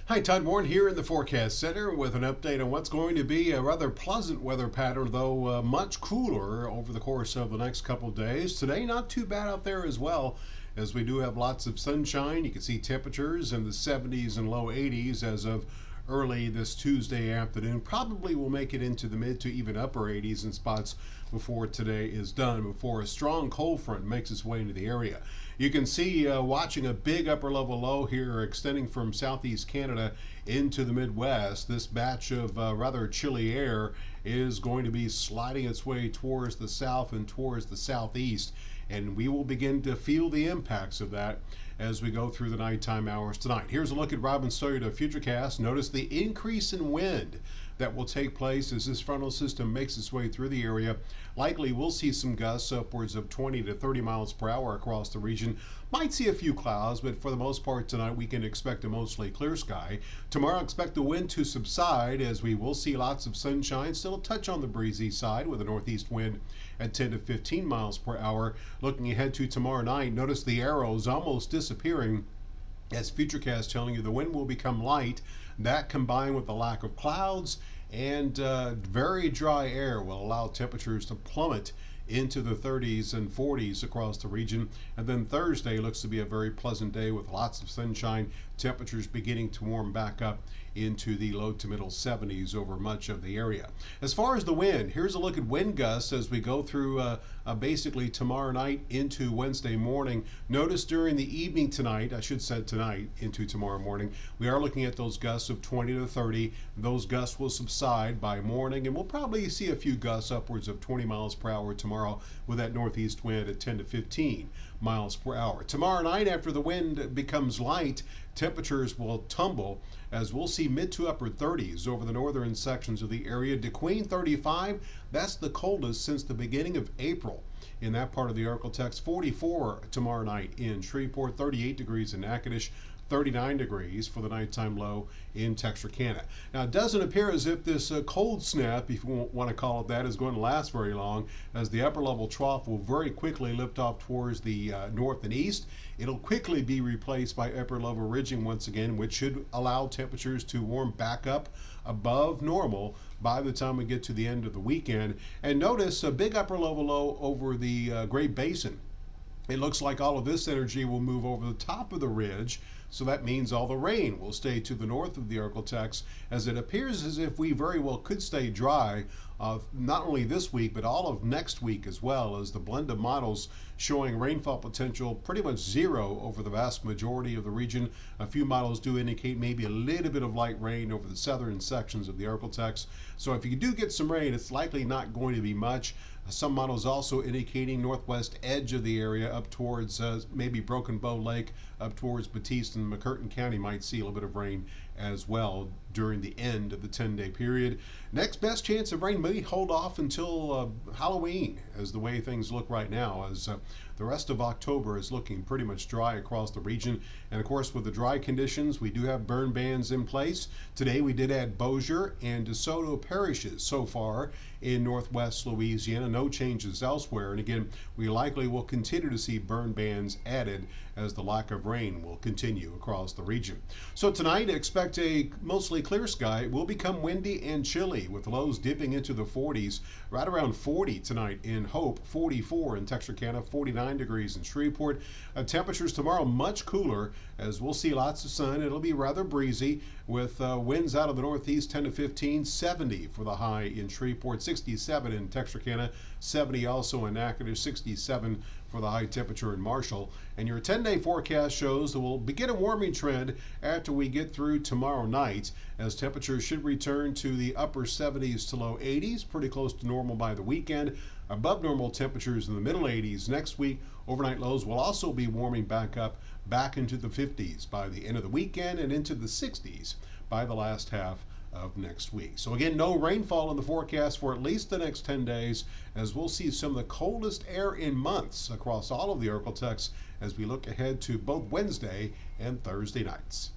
Hi, Todd Warren here in the Forecast Center with an update on what's going to be a rather pleasant weather pattern, though much cooler over the course of the next couple of days. Today, not too bad out there as well, as we do have lots of sunshine. You can see temperatures in the 70s and low 80s as of early this Tuesday afternoon. Probably will make it into the mid to even upper 80s in spots before today is done, before a strong cold front makes its way into the area. You can see watching a big upper level low here extending from southeast Canada into the Midwest. This batch of rather chilly air is going to be sliding its way towards the south and towards the southeast, and we will begin to feel the impacts of that as we go through the nighttime hours tonight. Here's a look at Robin's Toyota Futurecast. Notice the increase in wind that will take place as this frontal system makes its way through the area. Likely we'll see some gusts upwards of 20 to 30 miles per hour across the region. Might see a few clouds, but for the most part tonight we can expect a mostly clear sky. Tomorrow expect the wind to subside as we will see lots of sunshine, still a touch on the breezy side with a northeast wind at 10 to 15 miles per hour. Looking ahead to tomorrow night, notice the arrows almost disappearing as Futurecast telling you the wind will become light. That combined with the lack of clouds and very dry air will allow temperatures to plummet into the 30s and 40s across the region. And then Thursday looks to be a very pleasant day with lots of sunshine, temperatures beginning to warm back up into the low to middle 70s over much of the area. As far as the wind, here's a look at wind gusts as we go through basically tomorrow night into Wednesday morning. Notice during the evening tonight, I should say tonight into tomorrow morning, we are looking at those gusts of 20 to 30. Those gusts will subside by morning, and we'll probably see a few gusts upwards of 20 miles per hour tomorrow with that northeast wind at 10 to 15 miles per hour. Tomorrow night, after the wind becomes light, temperatures will tumble as we'll see mid to upper 30s over the northern sections of the area. DeQueen 35, that's the coldest since the beginning of April in that part of the ArkLaTex. 44 tomorrow night in Shreveport, 38 degrees in Natchitoches, 39 degrees for the nighttime low in Texarkana. Now, it doesn't appear as if this cold snap, if you want to call it that, is going to last very long, as the upper level trough will very quickly lift off towards the north and east. It'll quickly be replaced by upper level ridging once again, which should allow temperatures to warm back up above normal by the time we get to the end of the weekend. And notice a big upper level low over the Great Basin. It looks like all of this energy will move over the top of the ridge, so that means all the rain will stay to the north of the ArkLaTex, as it appears as if we very well could stay dry not only this week but all of next week as well, as the blend of models showing rainfall potential pretty much zero over the vast majority of the region. A few models do indicate maybe a little bit of light rain over the southern sections of the ArkLaTex. So if you do get some rain, it's likely not going to be much. Some models also indicating northwest edge of the area up towards maybe Broken Bow Lake, up towards Batiste and McCurtain County might see a little bit of rain as well during the end of the 10-day period. Next best chance of rain may hold off until Halloween, as the way things look right now, as the rest of October is looking pretty much dry across the region. And of course, with the dry conditions, we do have burn bans in place. Today we did add Bossier and DeSoto parishes so far in northwest Louisiana. No changes elsewhere. And again, we likely will continue to see burn bans added as the lack of rain will continue across the region. So tonight, expect a mostly clear sky. It will become windy and chilly with lows dipping into the 40s, right around 40 tonight in Hope, 44 in Texarkana, 49 degrees in Shreveport. Temperatures tomorrow much cooler as we'll see lots of sun. It'll be rather breezy with winds out of the northeast 10 to 15, 70 for the high in Shreveport, 67 in Texarkana, 70 also in Natchitoches, 67 for the high temperature in Marshall. And your 10-day forecast shows that we'll begin a warming trend after we get through tomorrow night, as temperatures should return to the upper 70s to low 80s, pretty close to normal by the weekend. Above normal temperatures in the middle 80s next week. Overnight lows will also be warming back up, back into the 50s by the end of the weekend and into the 60s by the last half of next week. So again, no rainfall in the forecast for at least the next 10 days, as we'll see some of the coldest air in months across all of the ArkLaTex as we look ahead to both Wednesday and Thursday nights.